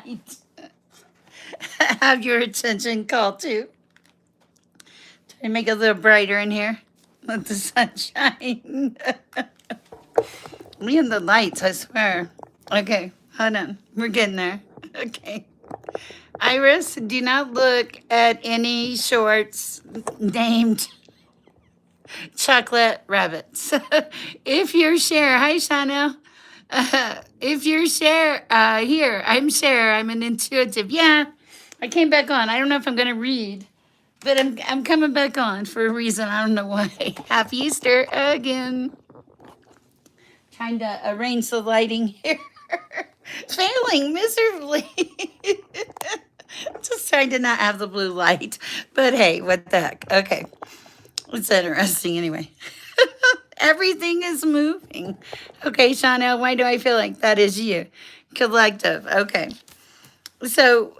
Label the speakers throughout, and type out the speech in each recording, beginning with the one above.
Speaker 1: light. Have your attention called too. Try to make it a little brighter in here. Let the sun shine. Me and the lights, I swear. Okay, hold on. We're getting there. Okay. Iris, do not look at any shorts named chocolate rabbits. If you're Cher, hi Shana. If you're Cher, here, I'm Cher. I'm an intuitive. Yeah, I came back on. I don't know if I'm going to read, but I'm coming back on for a reason. I don't know why. Happy Easter again. Trying to arrange the lighting here. Failing miserably. Just trying to not have the blue light. But hey, what the heck? Okay. It's interesting anyway. Everything is moving. Okay, Shauna, why do I feel like that is you? Collective. Okay. So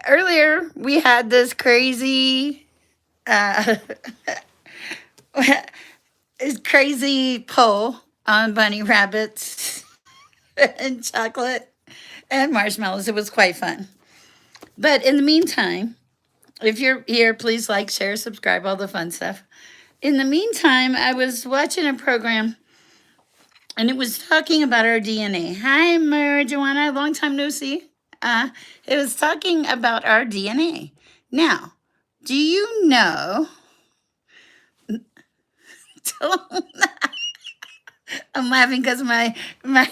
Speaker 1: earlier we had this crazy this crazy poll on bunny rabbits and chocolate and marshmallows. It was quite fun. But in the meantime, if you're here, please like, share, subscribe, all the fun stuff. In the meantime, I was watching a program and it was talking about our DNA. Hi, Marijuana, long time no see. It was talking about our DNA. Now, do you know? I'm laughing because my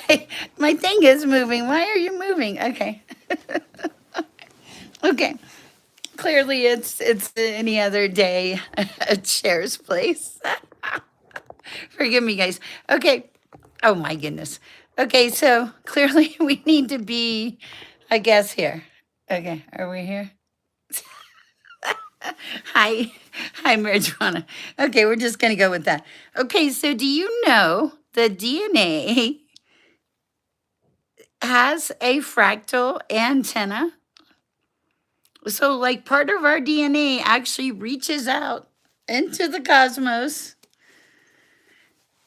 Speaker 1: thing is moving. Why are you moving? Okay. Okay. Clearly, it's any other day at Cher's place. Forgive me, guys. Okay. Oh my goodness. Okay, so clearly we need to be, I guess, here. Okay, are we here? Hi, hi, marijuana. Okay, we're just gonna go with that. Okay, so do you know the DNA has a fractal antenna? So, like, part of our DNA actually reaches out into the cosmos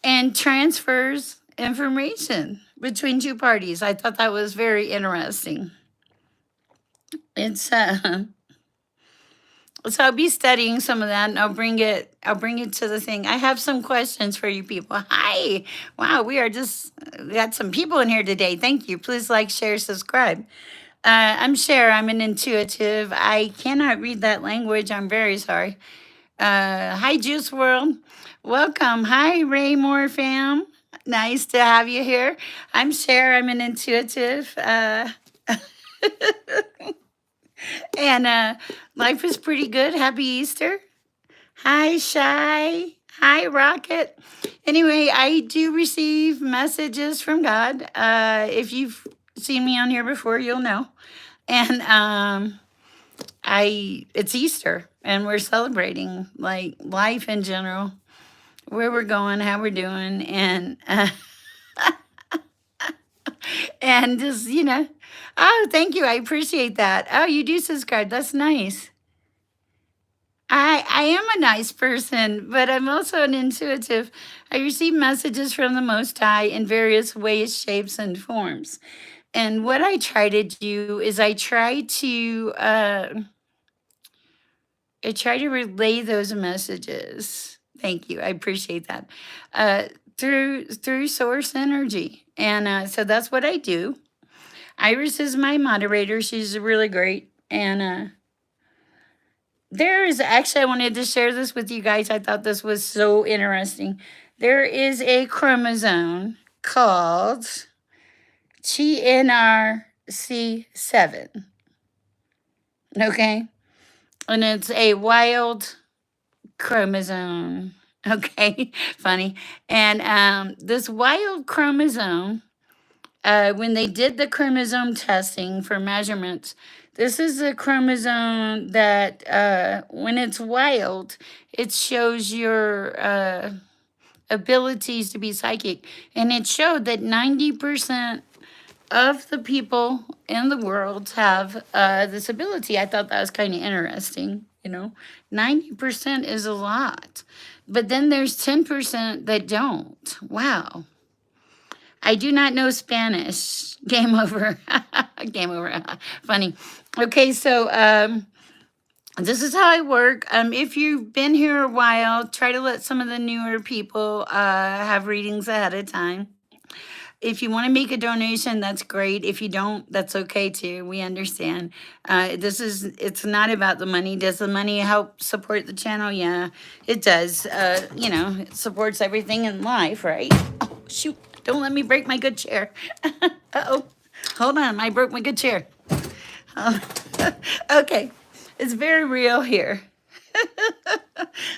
Speaker 1: and transfers information between two parties. I thought that was very interesting. It's so I'll be studying some of that and I'll bring it to the thing. I have some questions for you people. Hi. Wow, we got some people in here today. Thank you. Please like, share, subscribe. I'm Cher. I'm an intuitive. I cannot read that language. I'm very sorry. Hi, Juice World. Welcome. Hi, Raymore fam. Nice to have you here. I'm Cher. I'm an intuitive. And life is pretty good. Happy Easter. Hi, Shy. Hi, Rocket. Anyway, I do receive messages from God. If you've seen me on here before, you'll know. And it's Easter, and we're celebrating like life in general, where we're going, how we're doing, and just oh, thank you, I appreciate that. Oh, you do subscribe, that's nice. I am a nice person, but I'm also an intuitive. I receive messages from the Most High in various ways, shapes, and forms. And what I try to do is I try to relay those messages. Thank you. I appreciate that. Through source energy. And so that's what I do. Iris is my moderator. She's really great. And there is actually, I wanted to share this with you guys. I thought this was so interesting. There is a chromosome called GNRC7. Okay? And it's a wild chromosome. Okay, funny. And this wild chromosome, when they did the chromosome testing for measurements, this is a chromosome that when it's wild, it shows your abilities to be psychic. And it showed that 90% of the people in the world have this ability. I thought that was kind of interesting. 90% is a lot. But then there's 10% that don't. Wow. I do not know Spanish. Game over. Game over. Funny. Okay, so this is how I work. If you've been here a while, try to let some of the newer people have readings ahead of time. If you want to make a donation, that's great. If you don't, that's okay too. We understand. It's not about the money. Does the money help support the channel? Yeah, it does. It supports everything in life, right? Oh, shoot. Don't let me break my good chair. Uh-oh. Hold on. I broke my good chair. Uh, okay. It's very real here.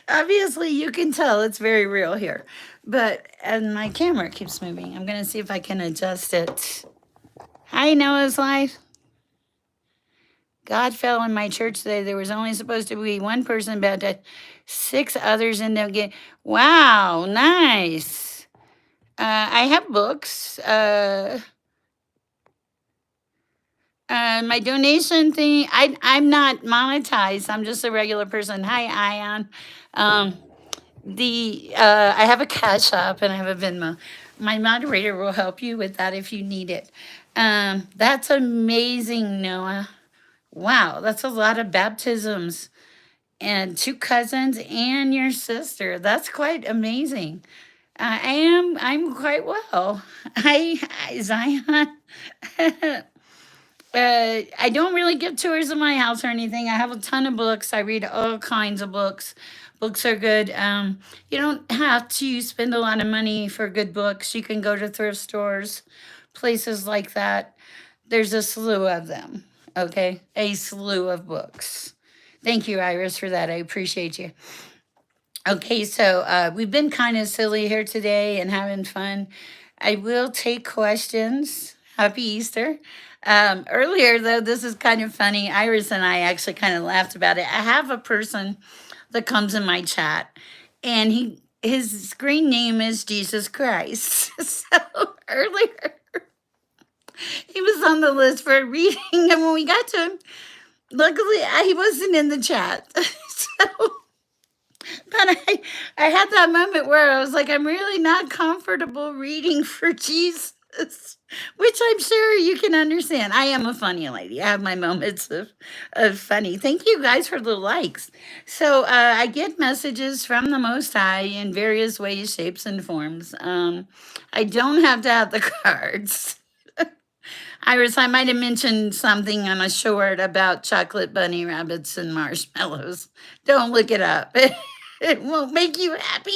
Speaker 1: Obviously, you can tell it's very real here. But, and my camera keeps moving. I'm going to see if I can adjust it. Hi, Noah's Life. God fell in my church today. There was only supposed to be one person baptized. 6 others ended up getting. Wow, nice. I have books. My donation thing, I'm not monetized. I'm just a regular person. Hi, Ion. Um, I have a Cash App and I have a Venmo. My moderator will help you with that if you need it. That's amazing, Noah. Wow, that's a lot of baptisms and 2 cousins and your sister. That's quite amazing. I'm quite well. Hi, Zion. I don't really give tours of my house or anything. I have a ton of books. I read all kinds of books. Books are good. You don't have to spend a lot of money for good books. You can go to thrift stores, places like that. There's a slew of them. Okay, a slew of books. Thank you, Iris, for that. I appreciate you. Okay, so we've been kind of silly here today and having fun. I will take questions. Happy Easter. Earlier, though, this is kind of funny. Iris and I actually kind of laughed about it. I have a person that comes in my chat, and his screen name is Jesus Christ. So earlier, he was on the list for a reading, and when we got to him, luckily he wasn't in the chat. So but I had that moment where I was like, I'm really not comfortable reading for Jesus, which I'm sure you can understand. I am a funny lady. I have my moments of funny. Thank you guys for the likes. So I get messages from the Most High in various ways, shapes, and forms. I don't have to have the cards. Iris, I might have mentioned something on a short about chocolate bunny rabbits and marshmallows. Don't look it up. It won't make you happy.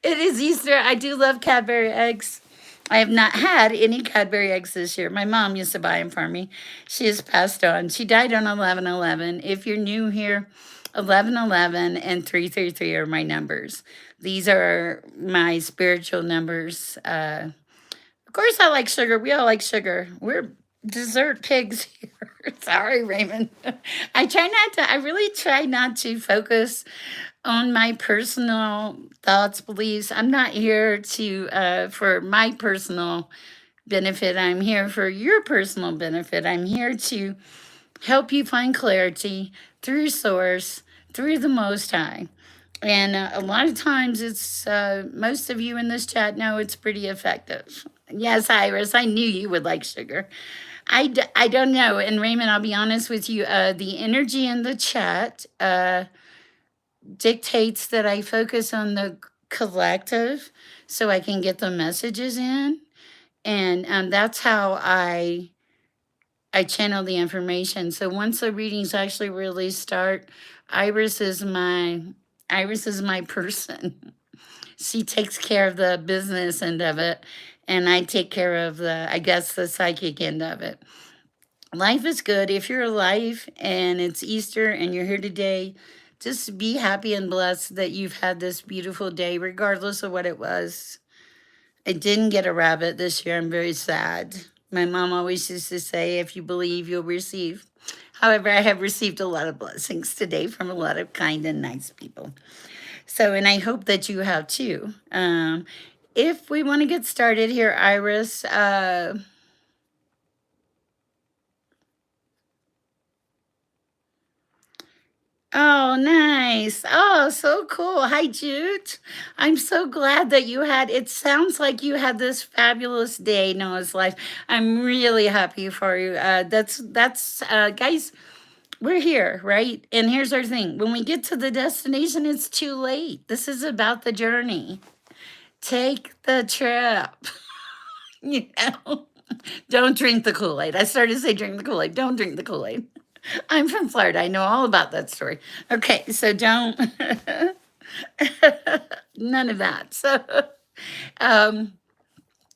Speaker 1: It is Easter. I do love Cadbury eggs. I have not had any Cadbury eggs this year. My mom used to buy them for me. She has passed on. She died on 11/11. If you're new here, 11/11 and 333 are my numbers. These are my spiritual numbers. Of course, I like sugar. We all like sugar. We're dessert pigs here. Sorry, Raymond. I really try not to focus on my personal thoughts, beliefs. I'm not here for my personal benefit. I'm here for your personal benefit. I'm here to help you find clarity through Source, through the Most High. And a lot of times most of you in this chat know it's pretty effective. Yes, Iris, I knew you would like sugar. I don't know. And Raymond, I'll be honest with you, the energy in the chat dictates that I focus on the collective so I can get the messages in. And that's how I channel the information. So once the readings actually really start, Iris is my person. She takes care of the business end of it, and I take care of the psychic end of it. Life is good. If you're alive and it's Easter and you're here today, just be happy and blessed that you've had this beautiful day, regardless of what it was. I didn't get a rabbit this year. I'm very sad. My mom always used to say, if you believe, you'll receive. However, I have received a lot of blessings today from a lot of kind and nice people. So, and I hope that you have too. If we want to get started here, Iris, Oh, nice. Oh, so cool. Hi, Jude. I'm so glad that you had, it sounds like you had this fabulous day, Noah's Life. I'm really happy for you. Guys, we're here, right? And here's our thing. When we get to the destination, it's too late. This is about the journey. Take the trip. You know, don't drink the Kool Aid. I started to say drink the Kool Aid. Don't drink the Kool Aid. I'm from Florida. I know all about that story. Okay, so don't, none of that. So, um,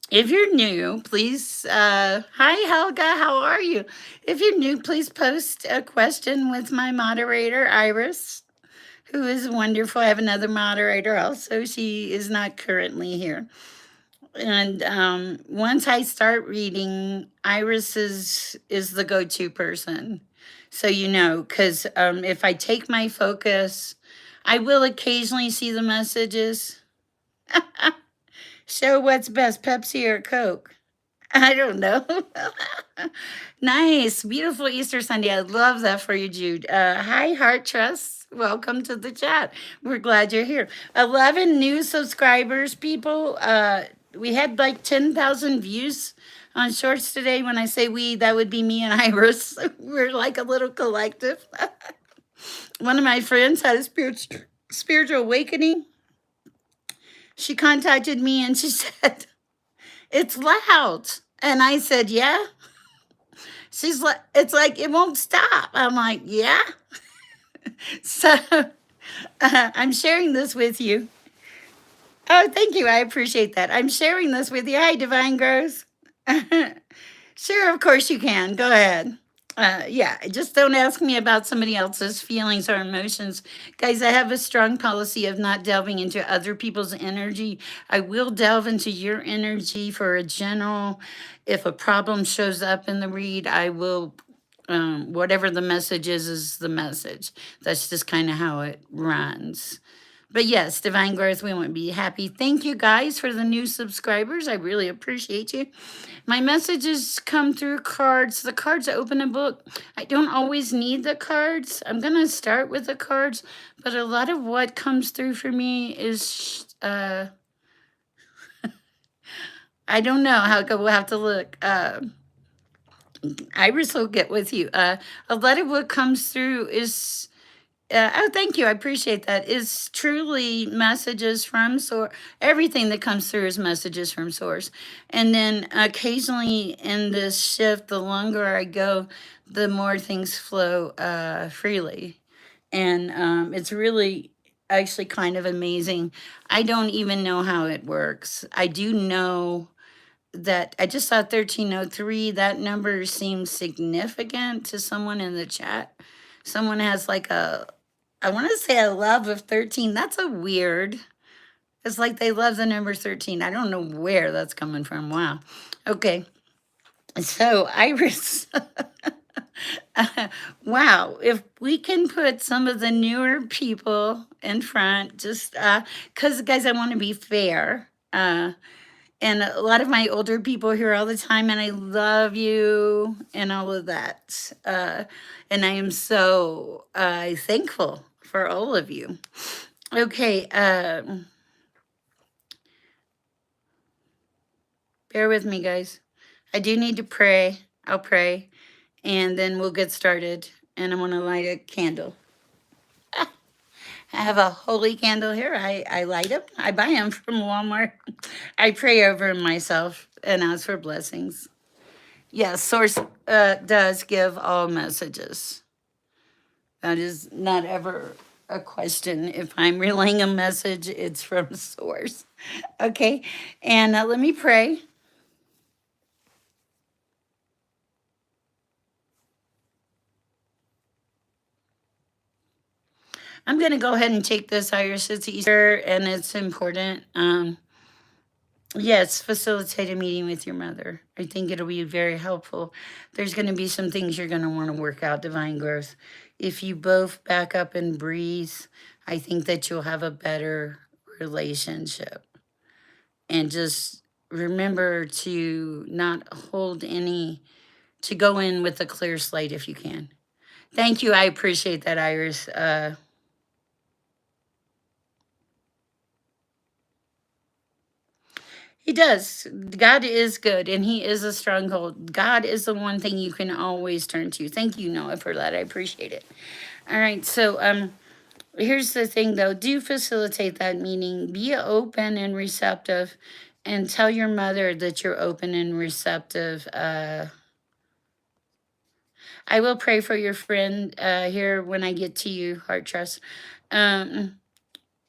Speaker 1: if you're new, please, hi Helga, how are you? If you're new, please post a question with my moderator, Iris, who is wonderful. I have another moderator also. She is not currently here. And once I start reading, Iris is the go-to person. So you know, because if I take my focus, I will occasionally see the messages. So what's best, Pepsi or Coke? I don't know. Nice, beautiful Easter Sunday. I love that for you, Jude. Hi, Heart Trust. Welcome to the chat. We're glad you're here. 11 new subscribers, people. We had like 10,000 views on shorts today. When I say we, that would be me and Iris. We're like a little collective. One of my friends had a spiritual awakening. She contacted me and she said, it's loud. And I said, yeah. She's like, it's like, it won't stop. I'm like, yeah. So I'm sharing this with you. Oh, thank you. I appreciate that. I'm sharing this with you. Hi, Divine Growth. Sure, of course you can. Go ahead. Yeah, just don't ask me about somebody else's feelings or emotions. Guys, I have a strong policy of not delving into other people's energy. I will delve into your energy for a general. If a problem shows up in the read, I will, whatever the message is the message. That's just kind of how it runs. But yes, Divine Growth, we want to be happy. Thank you guys for the new subscribers. I really appreciate you. My messages come through cards. The cards open a book. I don't always need the cards. I'm going to start with the cards, but a lot of what comes through for me is, I don't know how we'll have to look. Iris will get with you. A lot of what comes through is oh, thank you. I appreciate that. Is truly messages from source. Everything that comes through is messages from source. And then occasionally in this shift, the longer I go, the more things flow freely. And it's really actually kind of amazing. I don't even know how it works. I do know that I just saw 1303. That number seems significant to someone in the chat. Someone has like I want to say a love of 13. That's a weird. It's like they love the number 13. I don't know where that's coming from. Wow. Okay. So, Iris, wow, if we can put some of the newer people in front, just because, guys, I want to be fair. And a lot of my older people here all the time, and I love you and all of that. And I am so thankful for all of you. Okay, bear with me, guys. I do need to pray. I'll pray, and then we'll get started. And I'm gonna light a candle. I have a holy candle here. I light them. I buy them from Walmart. I pray over myself and ask for blessings. Yes, Source does give all messages. That is not ever a question. If I'm relaying a message, it's from Source. Okay, and let me pray. I'm going to go ahead and take this, Iris. It's Easter and it's important. Yes, facilitate a meeting with your mother. I think it'll be very helpful. There's going to be some things you're going to want to work out, Divine Growth. If you both back up and breathe, I think that you'll have a better relationship. And just remember to not hold any, to go in with a clear slate if you can. Thank you. I appreciate that, Iris. He does. God is good and he is a stronghold. God is the one thing you can always turn to. Thank you, Noah, for that. I appreciate it. All right. So here's the thing though. Do facilitate that meeting. Be open and receptive and tell your mother that you're open and receptive. I will pray for your friend here when I get to you, Heart Trust. Um,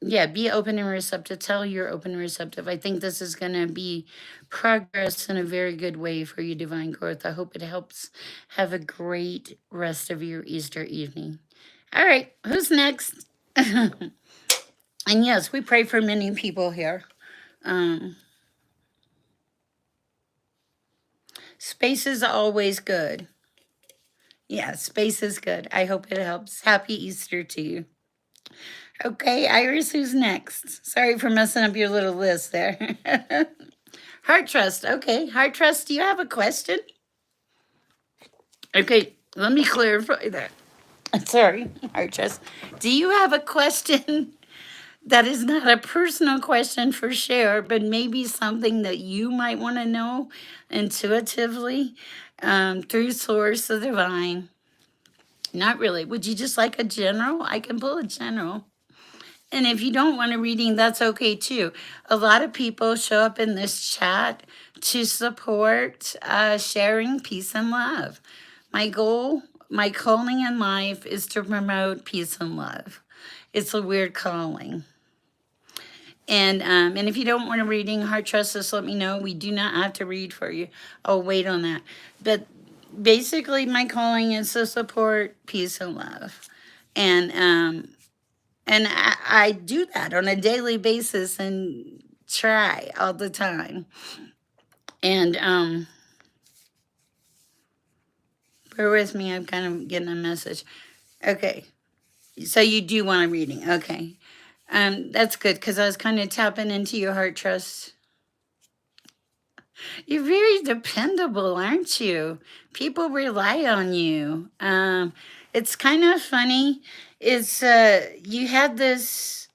Speaker 1: yeah, be open and receptive. Tell you're open and receptive. I think this is going to be progress in a very good way for you, Divine Growth. I hope it helps. Have a great rest of your Easter evening. All right, who's next? And yes, we pray for many people here. Um, space is always good. Yeah, space is good. I hope it helps. Happy Easter to you. Okay, Iris, who's next? Sorry for messing up your little list there. Heart Trust. Okay, Heart Trust, do you have a question? Okay, let me clarify that. Sorry, Heart Trust. Do you have a question that is not a personal question for Sher, but maybe something that you might want to know intuitively through Source of Divine? Not really. Would you just like a general? I can pull a general. And if you don't want a reading, that's okay too. A lot of people show up in this chat to support sharing peace and love. My goal, my calling in life is to promote peace and love. It's a weird calling. And if you don't want a reading, Heart Trust, just let me know. We do not have to read for you. I'll wait on that. But basically, my calling is to support peace and love. And I do that on a daily basis and try all the time. And bear with me, I'm kind of getting a message. Okay. So you do want a reading. Okay. That's good because I was kind of tapping into your heart trust. You're very dependable, aren't you? People rely on you. It's kind of funny. It's you have this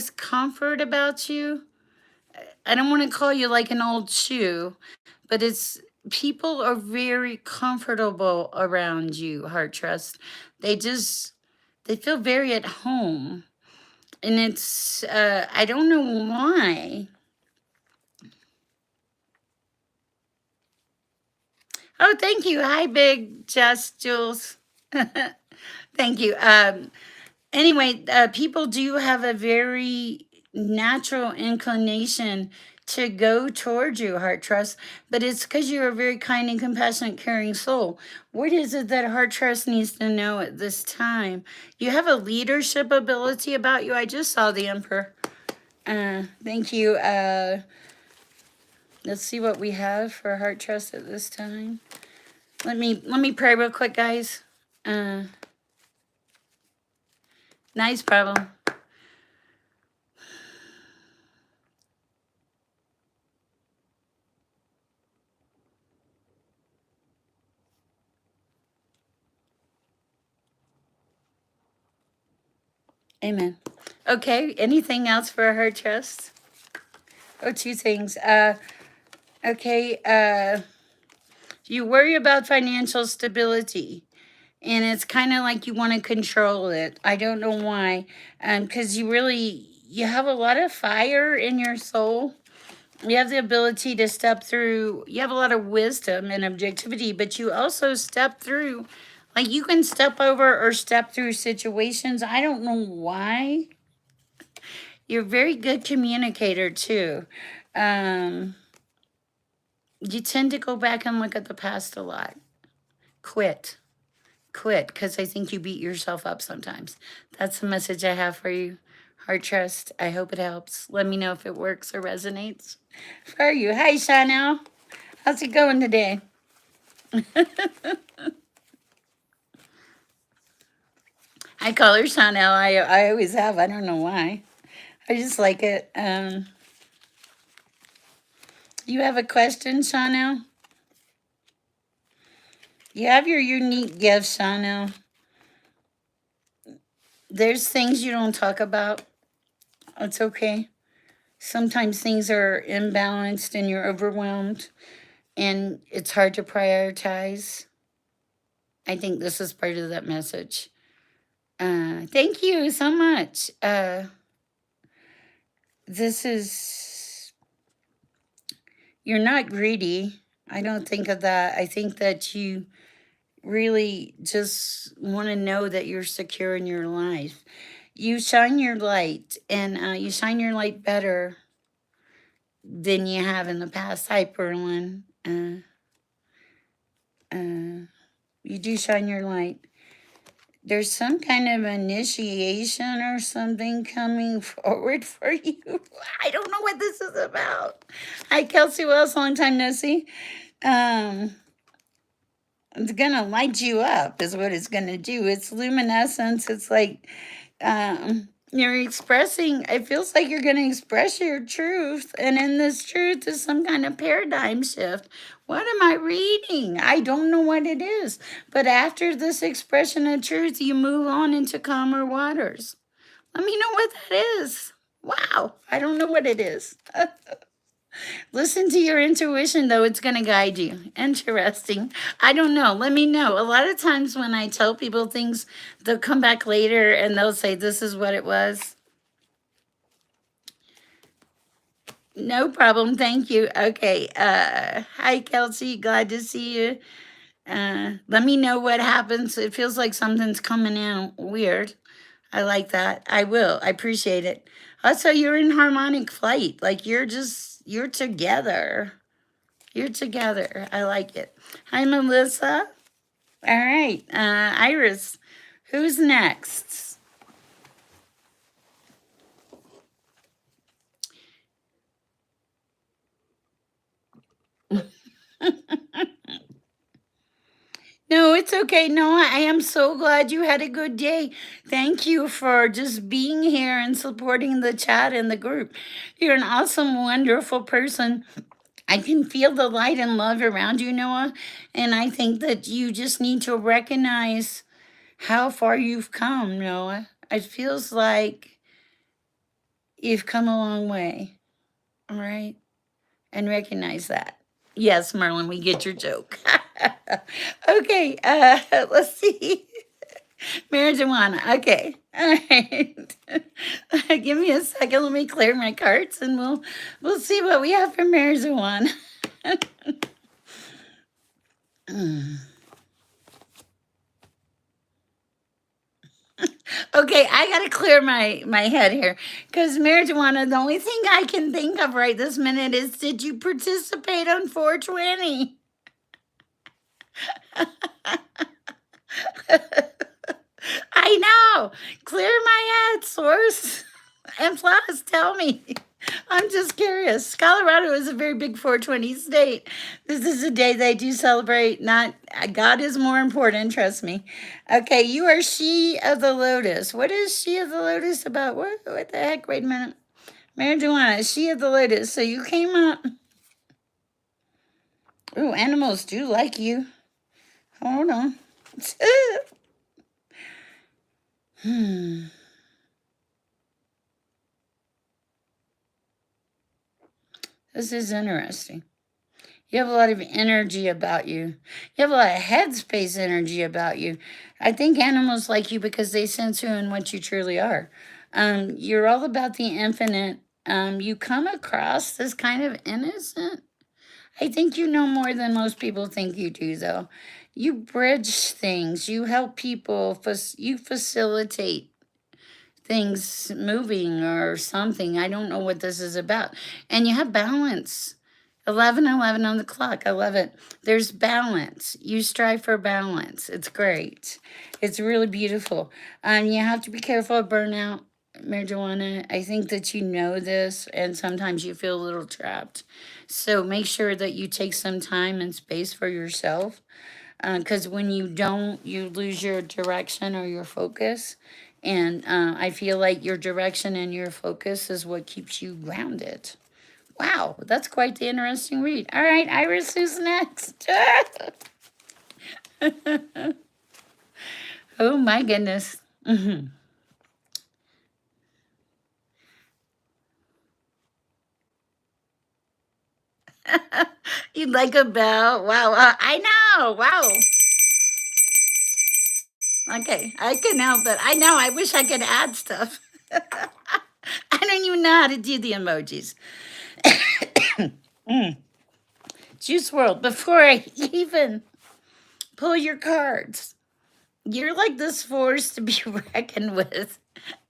Speaker 1: comfort about you. I don't want to call you like an old shoe, but it's people are very comfortable around you, Heart Trust. They just they feel very at home. And it's I don't know why. Oh, thank you. Hi, Big Just Jules. Thank you. Anyway, people do have a very natural inclination to go towards you, Heart Trust, but it's because you're a very kind and compassionate, caring soul. What is it that Heart Trust needs to know at this time? You have a leadership ability about you. I just saw the Emperor. Thank you. Let's see what we have for Heart Trust at this time. Let me pray real quick, guys. Nice problem. Amen. Okay, anything else for Heart Trust? Oh, two things. Okay, you worry about financial stability, and it's kind of like you want to control it. I don't know why, because you have a lot of fire in your soul. You have the ability to step through. You have a lot of wisdom and objectivity, but you also step through. Like you can step over or step through situations. I don't know why. You're a very good communicator too. Um, you tend to go back and look at the past a lot. Quit. Quit, because I think you beat yourself up sometimes. That's the message I have for you. Heart Trust. I hope it helps. Let me know if it works or resonates for you. Hi, Chanel. How's it going today? I call her Chanel. I always have. I don't know why. I just like it. You have a question, Chanel? You have your unique gifts, I know. There's things you don't talk about. It's okay. Sometimes things are imbalanced and you're overwhelmed and it's hard to prioritize. I think this is part of that message. Thank you so much. This is, you're not greedy. I don't think of that. I think that you really just want to know that you're secure in your life. You shine your light, and you shine your light better than you have in the past. Hi, Perlin. You do shine your light. There's some kind of initiation or something coming forward for you. I don't know what this is about. Hi, Kelsey Wells. Long time no see. It's gonna light you up, is what it's gonna do. It's luminescence. It's like you're expressing, it feels like you're going to express your truth. And in this truth is some kind of paradigm shift. What am I reading? I don't know what it is. But after this expression of truth, you move on into calmer waters. Let me know what that is. Wow, I don't know what it is. Listen to your intuition, though. It's going to guide you. Interesting. I don't know. Let me know. A lot of times when I tell people things, they'll come back later and they'll say, this is what it was. No problem. Thank you. Okay. Hi, Kelsey. Glad to see you. Let me know what happens. It feels like something's coming in weird. I like that. I will. I appreciate it. Also, you're in harmonic flight. Like you're together. You're together. I like it. Hi, Melissa. All right. Iris, who's next? No, it's okay. No, I am so glad you had a good day. Thank you for just being here and supporting the chat and the group. You're an awesome, wonderful person. I can feel the light and love around you, Noah. And I think that you just need to recognize how far you've come, Noah. It feels like you've come a long way. All right. And recognize that. Yes, Merlin, we get your joke. Okay, let's see. Marijuana. Okay. All right. Give me a second. Let me clear my carts and we'll see what we have for marijuana. Okay, I gotta clear my head here because marijuana. The only thing I can think of right this minute is, did you participate on 420? I know. Clear my head, source. And plus, tell me. I'm just curious. Colorado is a very big 420 state. This is a day they do celebrate. Not God is more important, trust me. Okay, you are She of the Lotus. What is She of the Lotus about? What the heck? Wait a minute. Marijuana, She of the Lotus. So you came up. Ooh, animals do like you. Hold on. Hmm. This is interesting. You have a lot of energy about you. You have a lot of headspace energy about you. I think animals like you because they sense who and what you truly are. You're all about the infinite. You come across this kind of innocent. I think you know more than most people think you do, though. You bridge things. You help people. You facilitate things moving or something. I don't know what this is about. And you have balance. 11:11 on the clock. I love it. There's balance. You strive for balance. It's great. It's really beautiful. You have to be careful of burnout, marijuana. I think that you know this, and sometimes you feel a little trapped. So make sure that you take some time and space for yourself. Because when you don't, you lose your direction or your focus. And I feel like your direction and your focus is what keeps you grounded. Wow, that's quite the interesting read. All right, Iris, who's next? Oh my goodness. Hmm. You'd like a bell? Wow. I know. Wow. Okay. I couldn't help it. I know. I wish I could add stuff. I don't even know how to do the emojis. Mm. Juice World, before I even pull your cards, you're like this force to be reckoned with.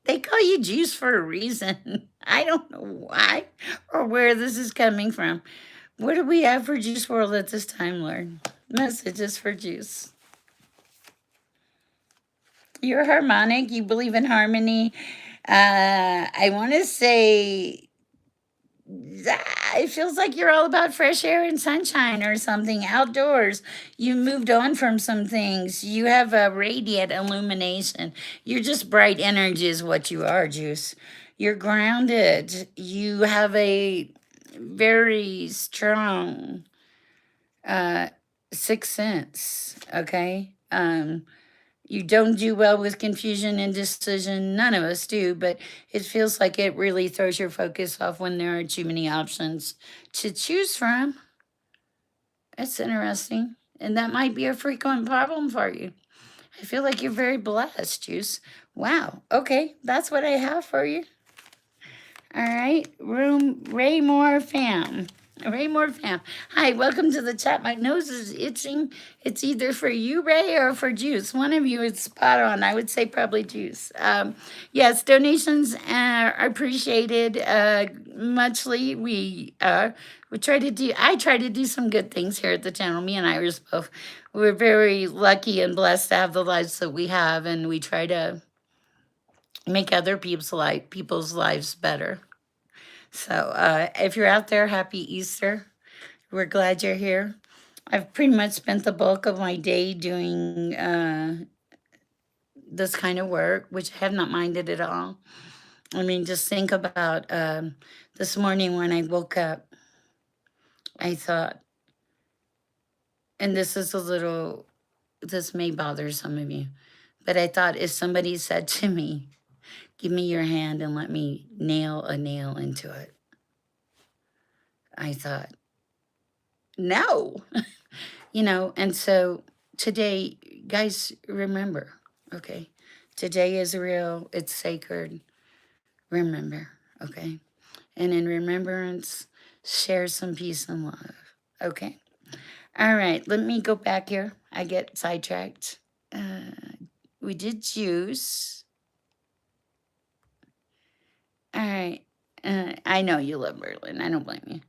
Speaker 1: They call you Juice for a reason. I don't know why or where this is coming from. What do we have for Juice World at this time, Lord? Messages for Juice. You're harmonic. You believe in harmony. I want to say it feels like you're all about fresh air and sunshine or something outdoors. You moved on from some things. You have a radiant illumination. You're just bright energy, is what you are, Juice. You're grounded. You have a very strong uh, sixth sense. Okay. You don't do well with confusion, indecision. None of us do, but it feels like it really throws your focus off when there are too many options to choose from. That's interesting. And that might be a frequent problem for you. I feel like you're very blessed, Juice. Wow. Okay, that's what I have for you. All right, Raymore fam. Raymore fam. Hi, welcome to the chat. My nose is itching. It's either for you, Ray, or for Juice. One of you is spot on. I would say probably Juice. Yes, donations are appreciated muchly. We try to do. I try to do some good things here at the channel. Me and Iris both. We're very lucky and blessed to have the lives that we have, and we try to make other people's lives better. So if you're out there, happy Easter. We're glad you're here. I've pretty much spent the bulk of my day doing this kind of work, which I have not minded at all. I mean, just think about this morning when I woke up, I thought, and this may bother some of you, but I thought if somebody said to me, give me your hand and let me nail a nail into it, I thought, no. And so today, guys, remember, okay? Today is real, it's sacred. Remember, okay? And in remembrance, share some peace and love, okay? All right, let me go back here. I get sidetracked. We did Juice. All right. I know you love Berlin. I don't blame you.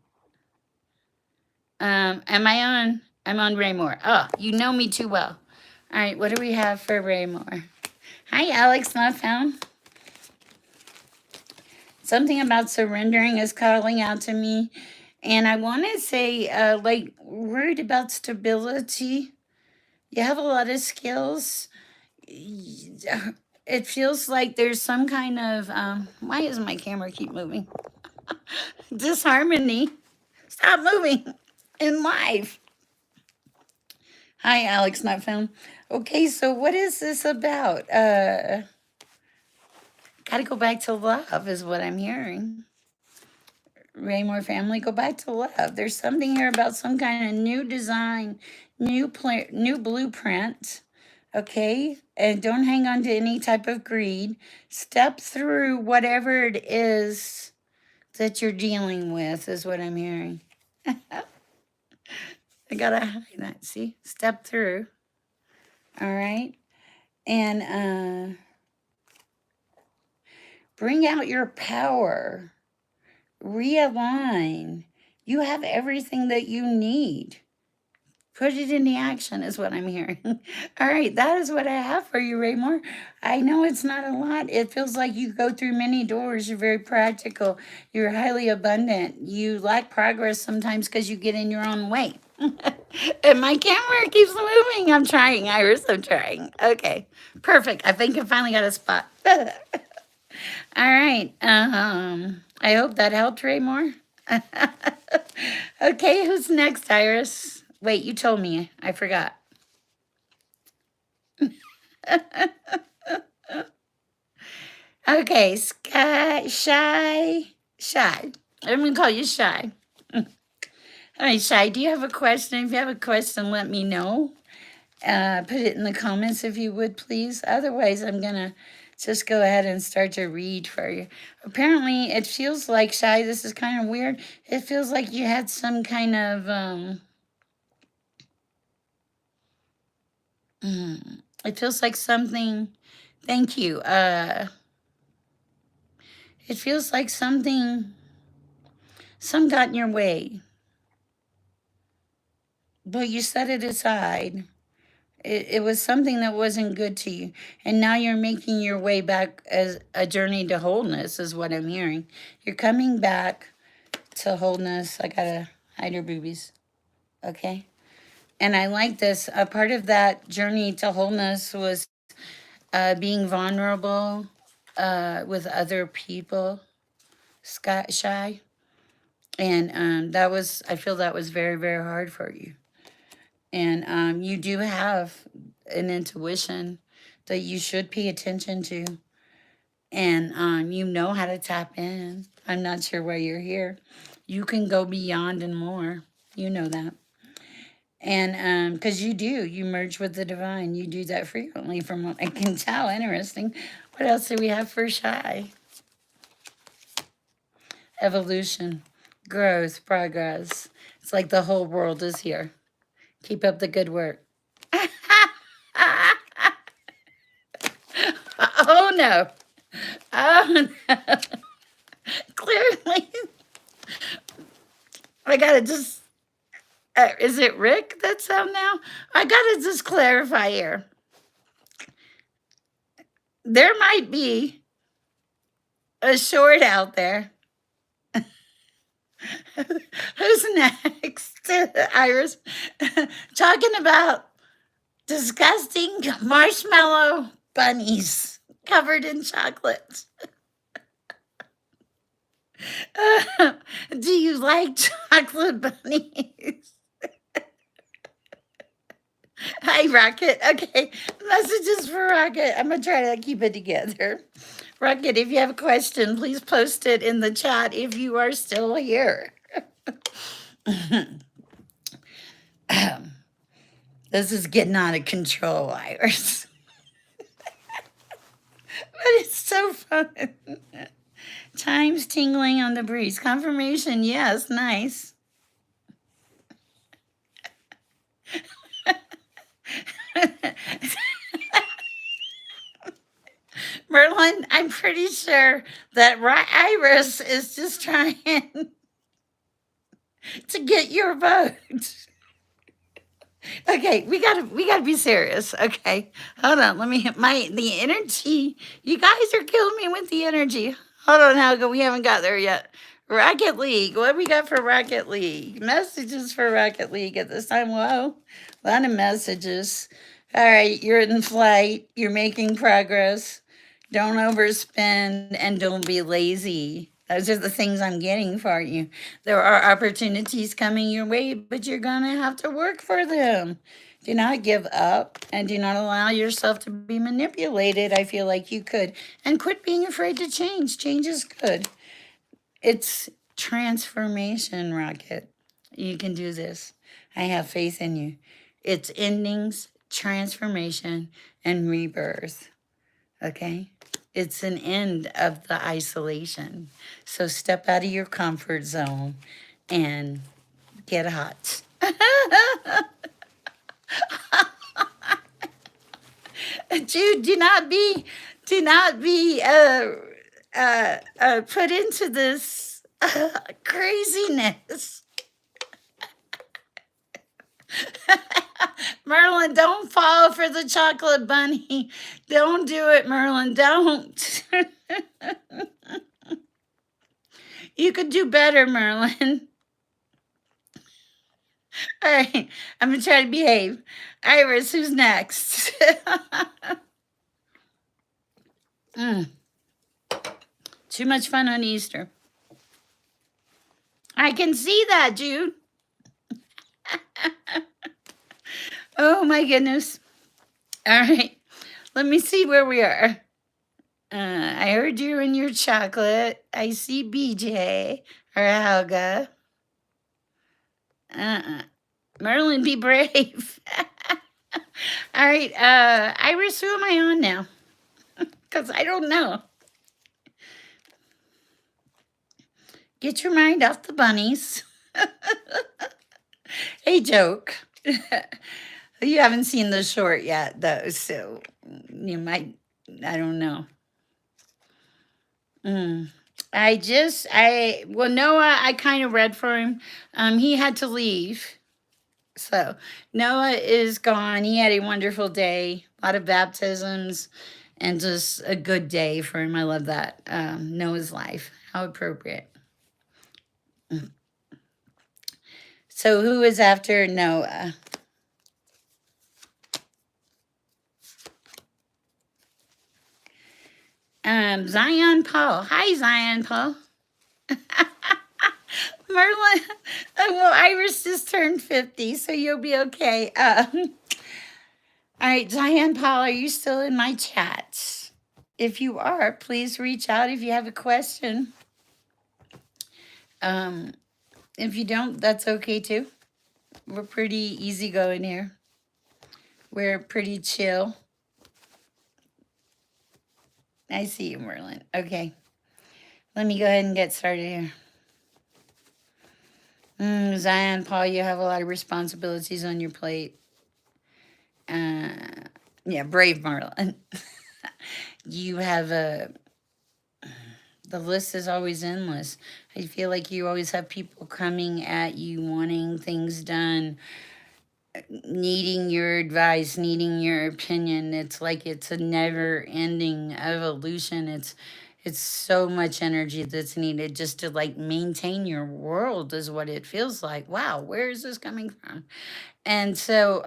Speaker 1: Am I on? I'm on Raymore. Oh, you know me too well. All right, what do we have for Raymore? Hi, Alex, not found. Something about surrendering is calling out to me. And I want to say, worried about stability. You have a lot of skills. It feels like there's some kind of, why does my camera keep moving? Disharmony. Stop moving in life. Hi, Alex, not found. Okay, so what is this about? Gotta go back to love is what I'm hearing. Raymore family, go back to love. There's something here about some kind of new design, new blueprint. Okay, and don't hang on to any type of greed. Step through whatever it is that you're dealing with is what I'm hearing. I gotta hide that. See, step through. All right, and bring out your power. Realign. You have everything that you need. Put it into action is what I'm hearing. All right, that is what I have for you, Raymore. I know it's not a lot. It feels like you go through many doors. You're very practical. You're highly abundant. You lack progress sometimes because you get in your own way. And my camera keeps moving. I'm trying, Iris. I'm trying. Okay, perfect. I think I finally got a spot. All right. I hope that helped, Raymore. Okay, who's next, Iris? Wait, you told me. I forgot. Okay, Shy. I'm gonna call you Shy. All right, Shy. Do you have a question? If you have a question, let me know. Put it in the comments if you would, please. Otherwise, I'm gonna just go ahead and start to read for you. Apparently, it feels like, Shy, this is kind of weird. It feels like you had some kind of it feels like something. Thank you. It feels like some got in your way, but you set it aside. It was something that wasn't good to you, and now you're making your way back as a journey to wholeness, is what I'm hearing. You're coming back to wholeness. I gotta hide your boobies, okay? And I like this. A part of that journey to wholeness was being vulnerable with other people, Shy. And that was, I feel that was very, very hard for you. And you do have an intuition that you should pay attention to. And you know how to tap in. I'm not sure why you're here. You can go beyond and more. You know that. And because you do, you merge with the divine. You do that frequently, from what I can tell. Interesting. What else do we have for Shy? Evolution, growth, progress. It's like the whole world is here. Keep up the good work. Oh no. Oh no. Clearly, I gotta just. Is it Rick that's out now? I gotta just clarify here. There might be a short out there. Who's next? Iris. Talking about disgusting marshmallow bunnies covered in chocolate. Do you like chocolate bunnies? Hi, Rocket. Okay, messages for Rocket. I'm going to try to keep it together. Rocket, if you have a question, please post it in the chat if you are still here. This is getting out of control, Iris. But it's so fun. Chimes tingling on the breeze. Confirmation, yes, nice. Merlin, I'm pretty sure that Iris is just trying to get your vote. Okay, we gotta be serious. Okay, hold on. Let me hit the energy. You guys are killing me with the energy. Hold on, Helga. We haven't got there yet. Rocket League. What we got for Rocket League? Messages for Rocket League at this time. Whoa, a lot of messages. All right, you're in flight. You're making progress. Don't overspend and don't be lazy. Those are the things I'm getting for you. There are opportunities coming your way, but you're going to have to work for them. Do not give up and do not allow yourself to be manipulated. I feel like you could. And quit being afraid to change. Change is good. It's transformation, Rocket. You can do this. I have faith in you. It's endings, transformation, and rebirth. Okay? It's an end of the isolation. So step out of your comfort zone and get hot. Jude, do not be put into this craziness. Merlin, don't fall for the chocolate bunny. Don't do it, Merlin. Don't. You could do better, Merlin. All right, I'm gonna try to behave. Iris, who's next? Too much fun on Easter. I can see that, Jude. Oh my goodness. All right. Let me see where we are. I heard you in your chocolate. I see BJ or Helga. Uh-uh. Merlin, be brave. All right. Iris, who am I on now? Because I don't know. Get your mind off the bunnies. Hey, joke. You haven't seen the short yet, though, so you might, I don't know. Mm. Well, Noah, I kind of read for him. He had to leave. So Noah is gone. He had a wonderful day, a lot of baptisms, and just a good day for him. I love that. Noah's life. How appropriate. So who is after Noah? Zion Paul. Hi, Zion Paul. Merlin. Well, Iris just turned 50, so you'll be okay. All right, Zion Paul, are you still in my chat? If you are, please reach out if you have a question. Um, if you don't, that's okay too. We're pretty easygoing here. We're pretty chill. I see you, Merlin. Okay. Let me go ahead and get started here. Zion, Paul, you have a lot of responsibilities on your plate. Yeah, brave Merlin. You have the list is always endless. I feel like you always have people coming at you wanting things done, needing your advice, needing your opinion. It's like it's a never ending evolution. It's so much energy that's needed just to like maintain your world is what it feels like. Wow, where is this coming from? And so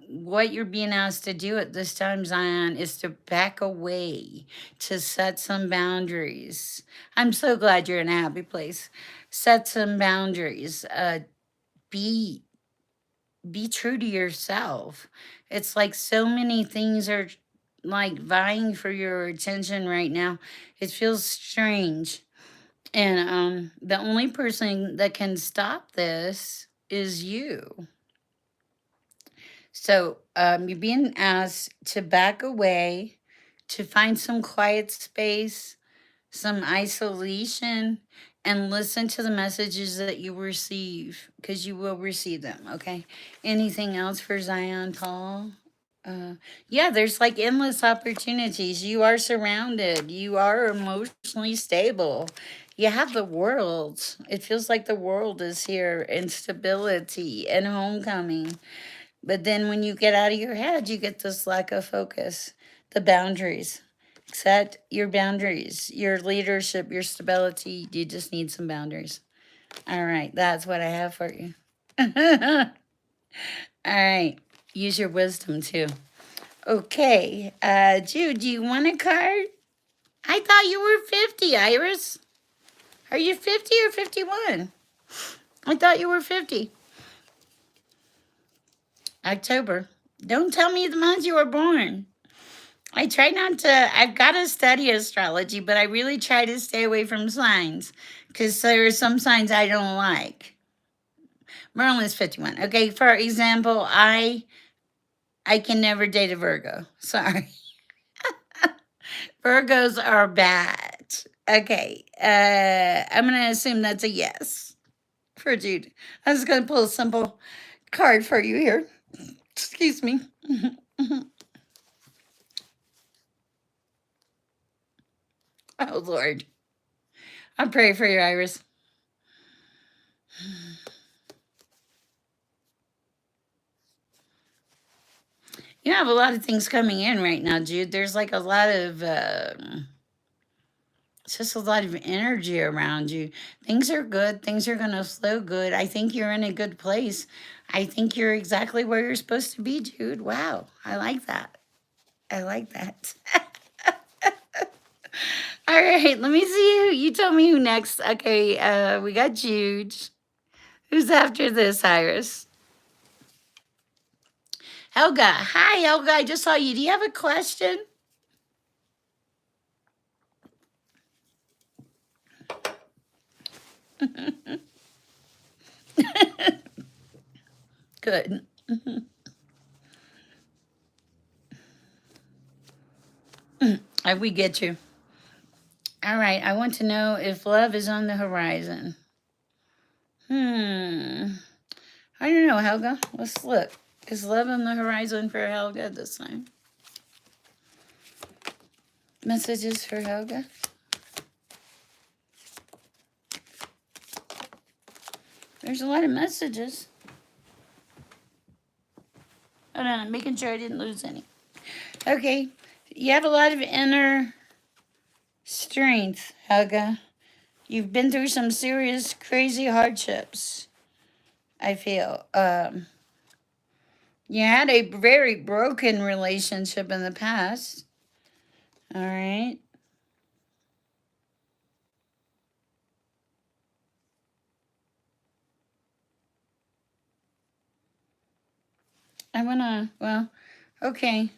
Speaker 1: what you're being asked to do at this time, Zion, is to back away, to set some boundaries. I'm so glad you're in a happy place. Set some boundaries. Be be true to yourself. It's like so many things are like vying for your attention right now. It feels strange. And the only person that can stop this is you. So you're being asked to back away, to find some quiet space, some isolation, and listen to the messages that you receive because you will receive them. Okay. Anything else for Zion Paul? Yeah, there's like endless opportunities. You are surrounded, you are emotionally stable. You have the world. It feels like the world is here in stability and homecoming. But then when you get out of your head, you get this lack of focus, the boundaries. Set your boundaries, your leadership, your stability. You just need some boundaries. All right, that's what I have for you. All right, use your wisdom too. Okay, Jude, do you want a card? I thought you were 50, Iris. Are you 50 or 51? I thought you were 50. October. Don't tell me the month you were born. I try not to, I've got to study astrology, but I really try to stay away from signs because there are some signs I don't like. Merlin is 51. Okay, for example, I can never date a Virgo. Sorry. Virgos are bad. Okay, I'm going to assume that's a yes for Jude. I was going to pull a simple card for you here. Excuse me. Oh, Lord. I pray for you, Iris. You have a lot of things coming in right now, Jude. There's like a lot of, it's just a lot of energy around you. Things are good. Things are going to flow good. I think you're in a good place. I think you're exactly where you're supposed to be, Jude. Wow. I like that. I like that. All right. Let me see who. You tell me who next. Okay. We got Jude. Who's after this, Iris? Helga. Hi, Helga. I just saw you. Do you have a question? Good. We get you. All right. I want to know if love is on the horizon. Hmm. I don't know, Helga. Let's look. Is love on the horizon for Helga this time? Messages for Helga. There's a lot of messages. Hold on, I'm making sure I didn't lose any. Okay. You have a lot of inner strength, Helga. You've been through some serious, crazy hardships, I feel. You had a very broken relationship in the past. All right. Well, okay.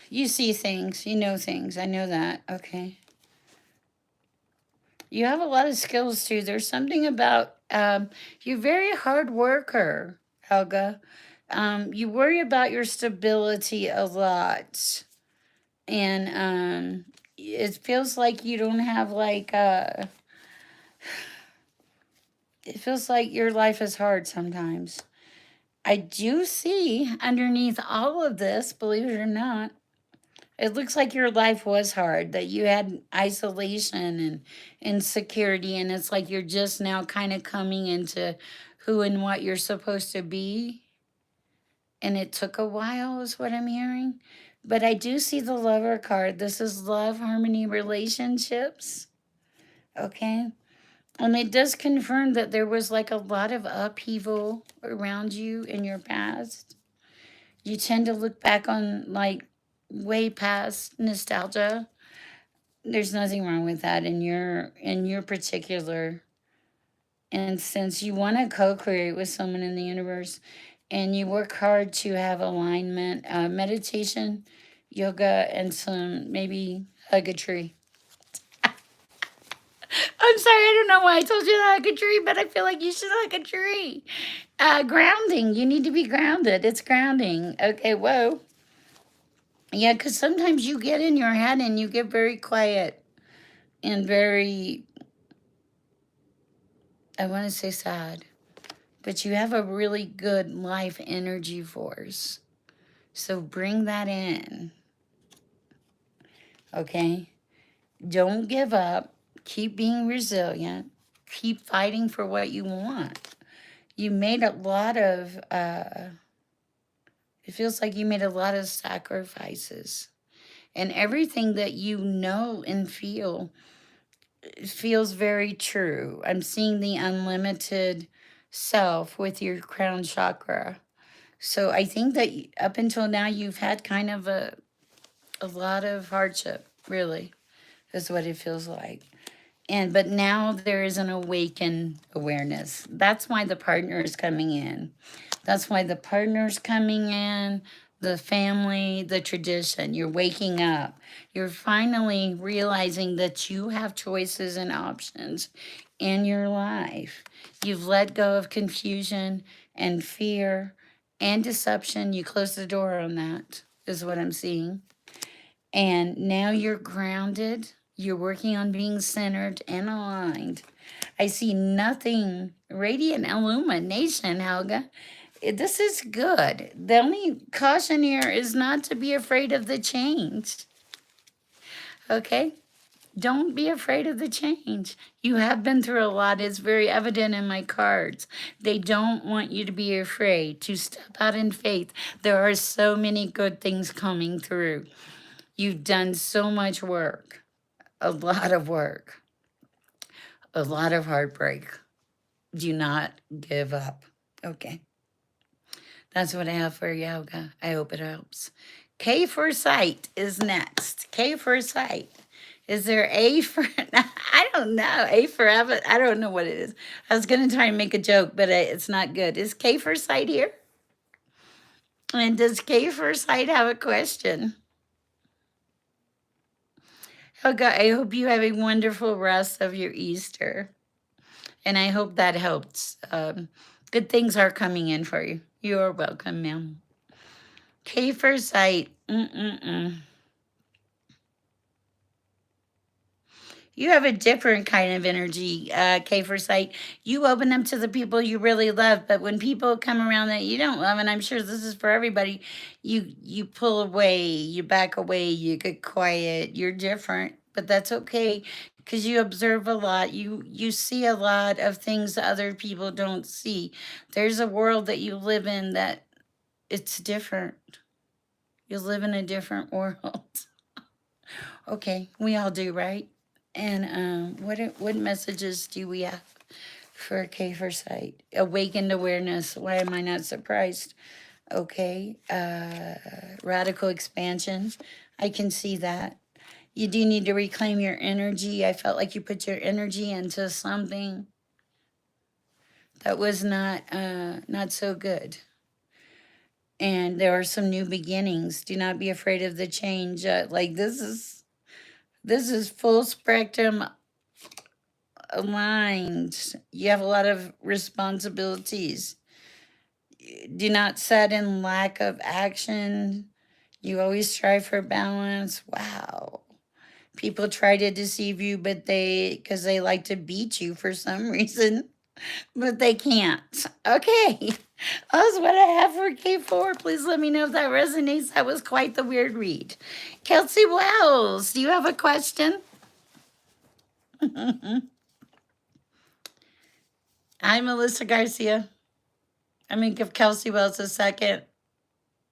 Speaker 1: You see things, you know things. I know that. Okay. You have a lot of skills too. There's something about you're a very hard worker, Helga. You worry about your stability a lot. And it feels like you don't have like it feels like your life is hard sometimes. I do see underneath all of this, believe it or not, it looks like your life was hard, that you had isolation and insecurity, and it's like you're just now kind of coming into who and what you're supposed to be. And it took a while, is what I'm hearing. But I do see the lover card. This is love, harmony, relationships. Okay. And it does confirm that there was like a lot of upheaval around you in your past. You tend to look back on like way past nostalgia. There's nothing wrong with that in your particular instance. You want to co-create with someone in the universe, and you work hard to have alignment, meditation, yoga, and some maybe hug a tree. I'm sorry, I don't know why I told you to hug a tree, but I feel like you should hug a tree. Grounding. You need to be grounded. It's grounding. Okay, whoa. Yeah, because sometimes you get in your head and you get very quiet and very, I want to say sad, but you have a really good life energy force. So bring that in. Okay? Don't give up. Keep being resilient. Keep fighting for what you want. You made a lot of, it feels like you made a lot of sacrifices. And everything that you know and feel feels very true. I'm seeing the unlimited self with your crown chakra. So I think that up until now, you've had kind of a lot of hardship, really, is what it feels like. But now there is an awakened awareness. That's why the partner is coming in. That's why the partner's coming in, the family, the tradition. You're waking up. You're finally realizing that you have choices and options in your life. You've let go of confusion and fear and deception. You close the door on that, is what I'm seeing. And now you're grounded. You're working on being centered and aligned. I see nothing, radiant illumination, Helga. This is good. The only caution here is not to be afraid of the change. Okay? Don't be afraid of the change. You have been through a lot. It's very evident in my cards. They don't want you to be afraid to step out in faith. There are so many good things coming through. You've done so much work, a lot of work, a lot of heartbreak. Do not give up. Okay. That's what I have for yoga. I hope it helps. K for sight is next. K for sight. Is there A for, I don't know. A for, I don't know what it is. I was going to try and make a joke, but it's not good. Is K for sight here? And does Kay Forsyth have a question? Helga, I hope you have a wonderful rest of your Easter. And I hope that helps. Good things are coming in for you. You are welcome, ma'am. Kay Forsyth. You have a different kind of energy, Kay Forsyth. You open up to the people you really love, but when people come around that you don't love, and I'm sure this is for everybody, you pull away, you back away, you get quiet. You're different, but that's okay because you observe a lot. You see a lot of things that other people don't see. There's a world that you live in that it's different. You live in a different world. Okay, we all do, right? And what messages do we have for K Forsyth? Awakened awareness. Why am I not surprised? Okay. Radical expansion. I can see that. You do need to reclaim your energy. I felt like you put your energy into something that was not so good. And there are some new beginnings. Do not be afraid of the change. Like this is full spectrum aligned. You have a lot of responsibilities. Do not set in lack of action. You always strive for balance. Wow. People try to deceive you, but because they like to beat you for some reason, but they can't. Okay. That's what I have for K4. Please let me know if that resonates. That was quite the weird read. Kelsey Wells, do you have a question? Hi, Melissa Garcia. I'm going to give Kelsey Wells a second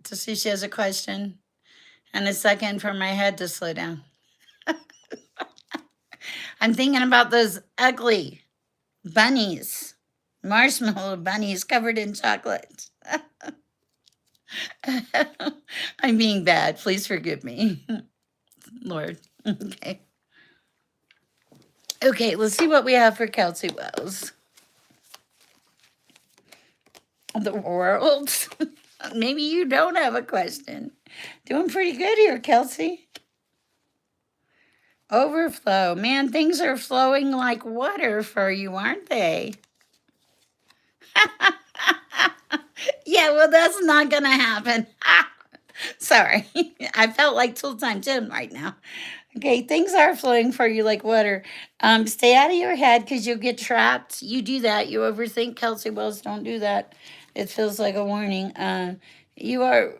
Speaker 1: to see if she has a question and a second for my head to slow down. I'm thinking about those ugly bunnies, marshmallow bunnies covered in chocolate. I'm being bad. Please forgive me, Lord. Okay. Okay, let's see what we have for Kelsey Wells. The world. Maybe you don't have a question. Doing pretty good here, Kelsey. Overflow. Man, things are flowing like water for you, aren't they? Yeah, well, that's not going to happen. Sorry. I felt like Tool Time Jim right now. Okay, things are flowing for you like water. Stay out of your head because you'll get trapped. You do that. You overthink, Kelsey Wells. Don't do that. It feels like a warning. You're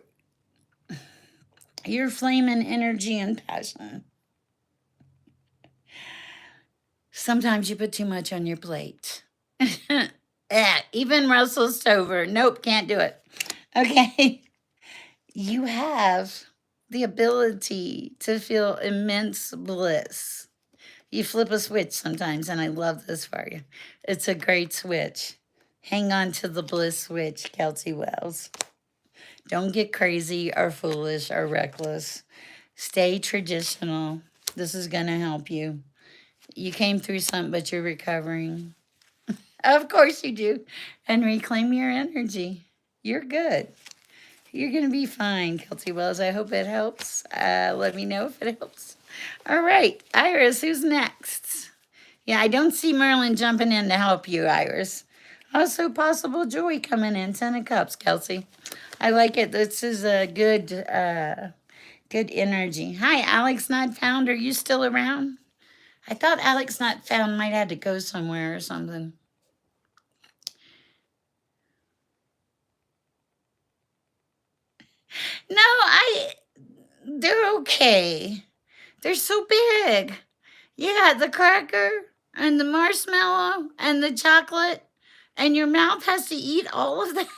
Speaker 1: flame and energy and passion. Sometimes you put too much on your plate. Yeah, even Russell Stover. Nope, can't do it. Okay. You have the ability to feel immense bliss. You flip a switch sometimes, and I love this for you. It's a great switch. Hang on to the bliss switch, Kelsey Wells. Don't get crazy or foolish or reckless. Stay traditional. This is going to help you. You came through something, but you're recovering. Of course you do. And reclaim your energy. You're good. You're going to be fine, Kelsey Wells. I hope it helps. Let me know if it helps. All right, Iris, who's next? Yeah, I don't see Merlin jumping in to help you, Iris. Also, possible joy coming in. 10 of Cups, Kelsey. I like it. This is a good energy. Hi, Alex Not Found. Are you still around? I thought Alex Not Found might have to go somewhere or something. No, they're okay. They're so big. You got the cracker and the marshmallow and the chocolate, and your mouth has to eat all of that.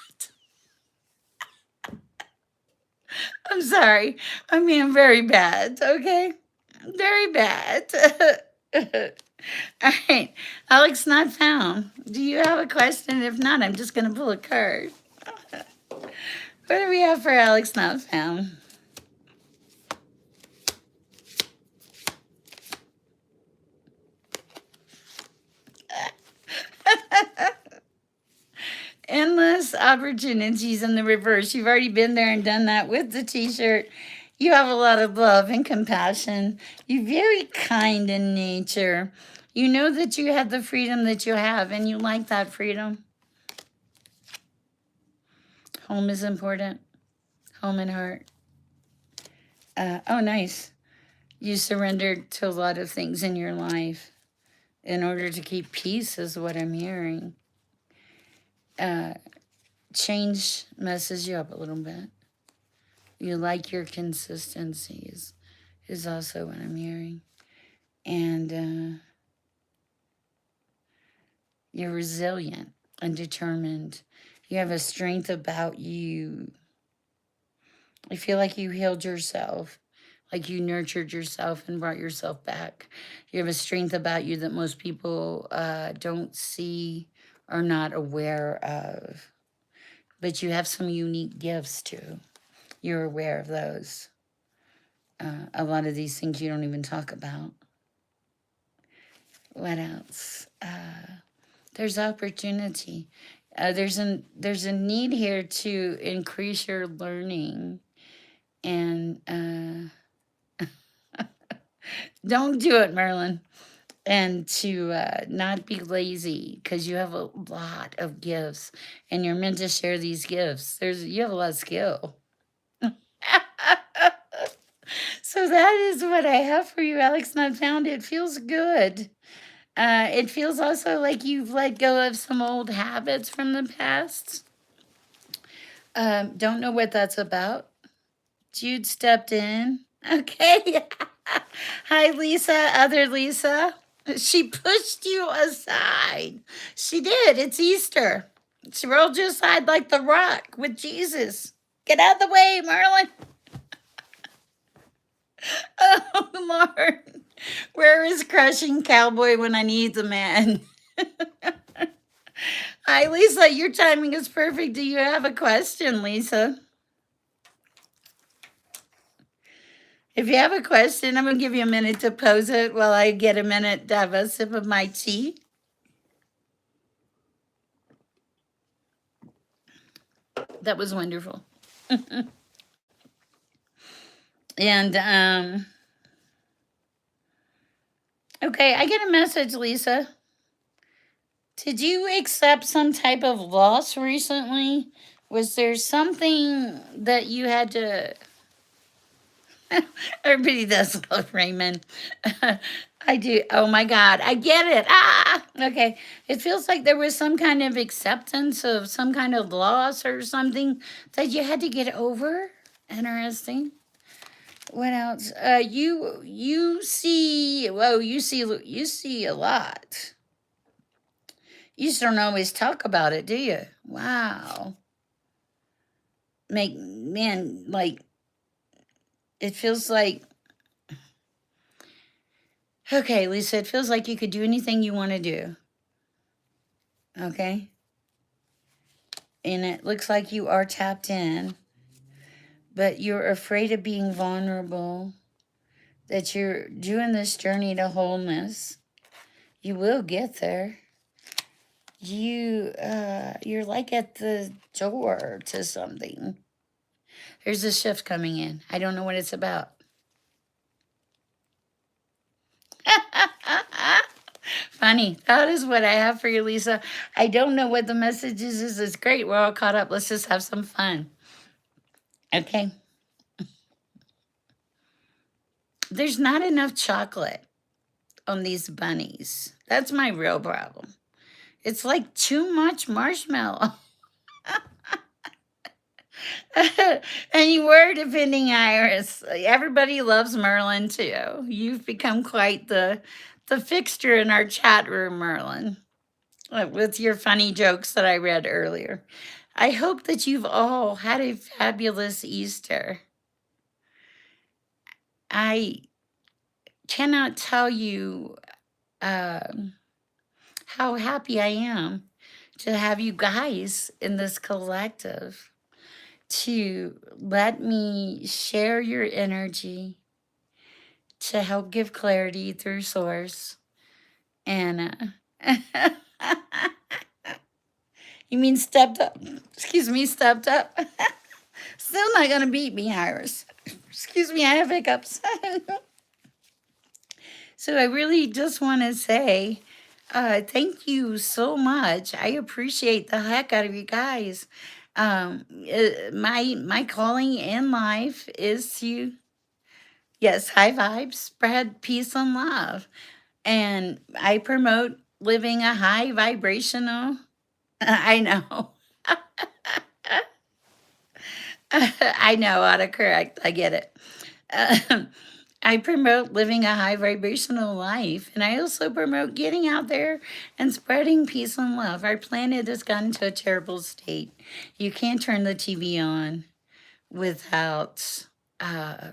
Speaker 1: I'm sorry. I'm being very bad, okay? Very bad. All right. Alex Not Found. Do you have a question? If not, I'm just going to pull a card. What do we have for Alex Not Found? Endless opportunities in the reverse. You've already been there and done that with the t-shirt. You have a lot of love and compassion. You're very kind in nature. You know that you have the freedom that you have, and you like that freedom. Home is important. Home and heart. Oh, nice. You surrendered to a lot of things in your life in order to keep peace, is what I'm hearing. Change messes you up a little bit. You like your consistencies, is also what I'm hearing. And you're resilient and determined. You have a strength about you. I feel like you healed yourself, like you nurtured yourself and brought yourself back. You have a strength about you that most people don't see or not aware of. But you have some unique gifts too. You're aware of those. A lot of these things you don't even talk about. What else? There's opportunity. There's a need here to increase your learning, and don't do it, Merlin. And to not be lazy, because you have a lot of gifts, and you're meant to share these gifts. You have a lot of skill. So that is what I have for you, Alex. Not found. It feels good. It feels also like you've let go of some old habits from the past. Don't know what that's about. Jude stepped in. Okay. Hi, Lisa. Other Lisa. She pushed you aside. She did. It's Easter. She rolled you aside like the rock with Jesus. Get out of the way, Merlin. Oh, Lord. Where is crushing cowboy when I need the man? Hi, Lisa. Your timing is perfect. Do you have a question, Lisa? If you have a question, I'm going to give you a minute to pose it while I get a minute to have a sip of my tea. That was wonderful. And, okay, I get a message, Lisa. Did you accept some type of loss recently? Was there something that you had to... Everybody does love Raymond. I do. Oh my God. I get it. Ah, okay. It feels like there was some kind of acceptance of some kind of loss or something that you had to get over. Interesting. What else? You see, whoa, you see a lot. You just don't always talk about it, do you? Wow. Man, like, it feels like, okay, Lisa, it feels like you could do anything you want to do. Okay? And it looks like you are tapped in, but you're afraid of being vulnerable, that you're doing this journey to wholeness. You will get there. You're like at the door to something. There's a shift coming in. I don't know what it's about. Funny. That is what I have for you, Lisa. I don't know what the message is. It's great. We're all caught up. Let's just have some fun. Okay. There's not enough chocolate on these bunnies. That's my real problem. It's like too much marshmallow. And you were defending Iris. Everybody loves Merlin too. You've become quite the fixture in our chat room, Merlin, with your funny jokes that I read earlier. I hope that you've all had a fabulous Easter. I cannot tell you how happy I am to have you guys in this collective, to let me share your energy, to help give clarity through source. And You mean stepped up? Excuse me, stepped up. Still not gonna beat me, Iris. Excuse me, I have hiccups. So I really just want to say thank you so much. I appreciate the heck out of you guys. My calling in life is to, yes, high vibes, spread peace and love, and I promote living a high vibrational. I know. I know, autocorrect. I get it. Um, I promote living a high vibrational life, and I also promote getting out there and spreading peace and love. Our planet has gotten to a terrible state. You can't turn the TV on without uh,